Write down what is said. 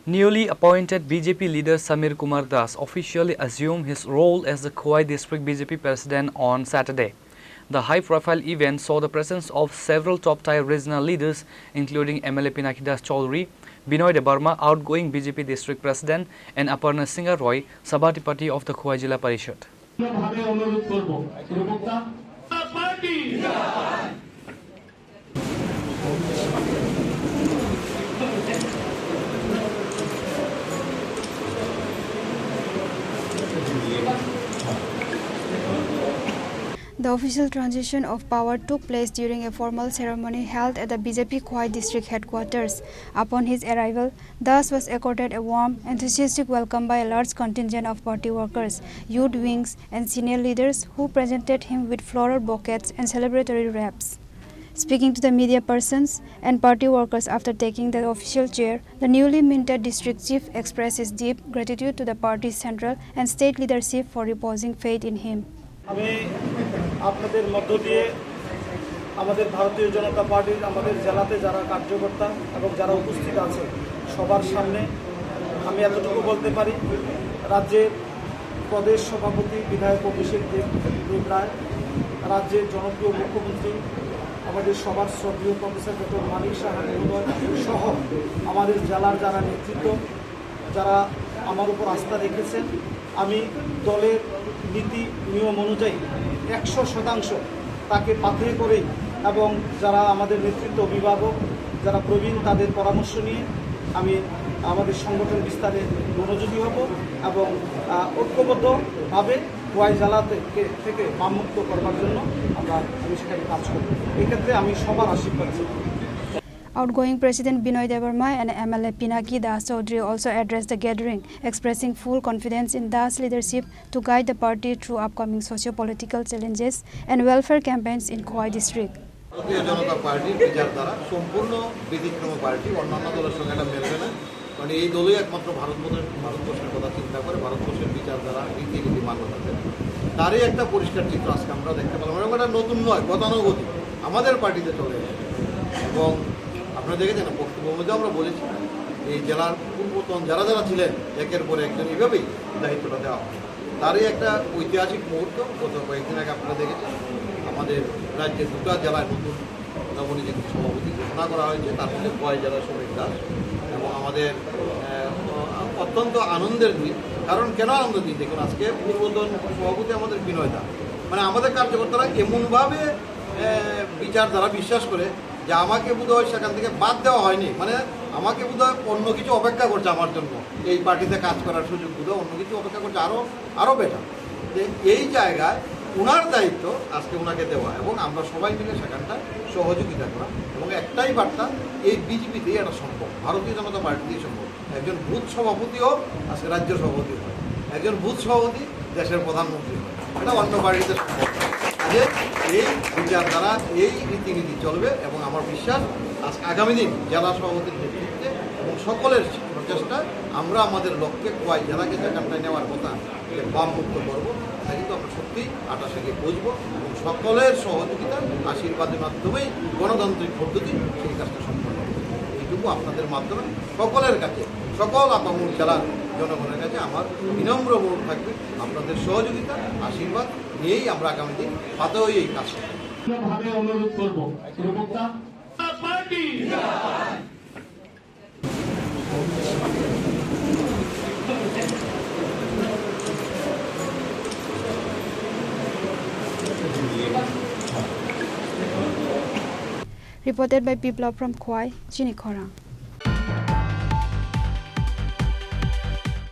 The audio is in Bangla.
Newly appointed BJP leader Samir Kumar Das officially assumed his role as the Khowai District BJP president on Saturday. The high-profile event saw the presence of several top-tier regional leaders, including MLA Pinaki Das Chaudhary, Binoy Debarma, outgoing BJP district president, and Aparna Singha Roy, Sabhatipati of the Khowai Jilla Parishad. The official transition of power took place during a formal ceremony held at the BJP Khowai district headquarters. Upon his arrival, Das was accorded a warm, enthusiastic welcome by a large contingent of party workers, youth wings, and senior leaders who presented him with floral bouquets and celebratory wraps. Speaking to the media persons and party workers after taking the official chair, the newly minted district chief expressed his deep gratitude to the party's central and state leadership for reposing faith in him. আমি আপনাদের মধ্য দিয়ে আমাদের ভারতীয় জনতা পার্টির আমাদের জেলাতে যারা কার্যকর্তা এবং যারা উপস্থিত আছে সবার সামনে আমি এতটুকু বলতে পারি রাজ্যের প্রদেশ সভাপতি বিধায়ক অভিষেক দেব রায় রাজ্যের জনপ্রিয় মুখ্যমন্ত্রী আমাদের সবার শ্রদ্ধেয় প্রফেসর ডক্টর মানিক সাহা মহোদয় সহ আমাদের জেলার যারা নেতৃত্ব যারা আমার উপর আস্থা রেখেছেন আমি দলের নীতি নিয়ম অনুযায়ী 100% তাকে পাথে করেই এবং যারা আমাদের নেতৃত্ব অভিভাবক যারা প্রবীণ তাদের পরামর্শ নিয়ে আমি আমাদের সংগঠন বিস্তারে মনোযোগী হব এবং ঐক্যবদ্ধভাবে খোয়াই জেলা থেকে বামমুক্ত করবার জন্য আমি সেখানে কাজ করব। এই ক্ষেত্রে আমি সবার আশীর্বাদ চাই। Outgoing President Binoy Debarma and MLA Pinaki Das Chaudhary also addressed the gathering, expressing full confidence in Das' leadership to guide the party through upcoming socio-political challenges and welfare campaigns in Khowai district. ভারতীয় জনতা পার্টির বিচারধারা সম্পূর্ণ ব্যতিক্রম পার্টি, অন্যান্য দলের সঙ্গে এটা মেলবে না, কারণ এই দলই একমাত্র ভারতবর্ষের কথা চিন্তা করে, ভারতবর্ষের বিচারধারা রীতিনীতি মান্যতা দেয়। তারই একটা পরিষ্কার চিত্র আজকে আমরা দেখতে পেলাম। এবং এটা নতুন নয়, গতানুগতিক আমাদের পার্টিতে চলে গেছে। এবং আপনারা দেখেছেন বক্তব্যের মধ্যে আমরা বলেছি এই জেলার পূর্বতন যারা যারা ছিলেন একের পর একজন এইভাবেই দায়িত্বটা দেওয়া হয়। তারই একটা ঐতিহাসিক মুহূর্ত। গত কয়েকদিন আগে আপনারা দেখেছেন আমাদের রাজ্যের দুটো জেলায় নতুন নবনিযুক্ত সভাপতি ঘোষণা করা হয়েছে, তার মধ্যে খোয়াই জেলার শ্রমিক দাস। এবং আমাদের অত্যন্ত আনন্দের দিন। কারণ কেন আনন্দের দিন দেখুন, আজকে পূর্বতন সভাপতি আমাদের বিনয় দা, মানে আমাদের কার্যকর্তারা এমনভাবে বিচারধারা বিশ্বাস করে যে আমাকে বোধহয় সেখান থেকে বাদ দেওয়া হয়নি, মানে আমাকে বোধহয় অন্য কিছু অপেক্ষা করছে আমার জন্য, এই পার্টিতে কাজ করার সুযোগ বোধহয় অন্য কিছু অপেক্ষা করছে আরও বেটার। যে এই জায়গায় ওনার দায়িত্ব আজকে ওনাকে দেওয়া এবং আমরা সবাই মিলে সেখানটা সহযোগিতা করা। এবং একটাই বার্তা, এই বিজেপিতেই এটা সম্ভব, ভারতীয় জনতা পার্টিতেই সম্ভব। একজন বুথ সভাপতিও আজকে রাজ্য সভাপতি হয়, একজন বুথ সভাপতি দেশের প্রধানমন্ত্রী হয়, এটা অন্য পার্টিতে সম্ভব। যে এই বিচারধারা এই রীতিনীতি চলবে এবং আমার বিশ্বাস আজকে আগামী দিন জেলা সভাপতির নেতৃত্বে এবং সকলের প্রচেষ্টা আমরা আমাদের লক্ষ্যে খোয়াই জেলাকে যেখানটায় নেওয়ার কথা বামমুক্ত করবো, তা কিন্তু আমরা সত্যিই 28-এ গিয়ে বুঝবো এবং সকলের সহযোগিতা আশীর্বাদের মাধ্যমেই গণতান্ত্রিক পদ্ধতি সেই কাজটা সম্পন্ন হবে। এইটুকু আপনাদের মাধ্যমে সকলের কাছে, সকল আপামর জেলার জনগণের কাছে আমার বিনম্র অনুরোধ থাকবে, আপনাদের সহযোগিতা আশীর্বাদ নিয়েই আমরা আগামী দিন পাতে হয়ে এই কাজ অনুরোধ করবো। Reported by Biplab from Khowai, Chinikhora.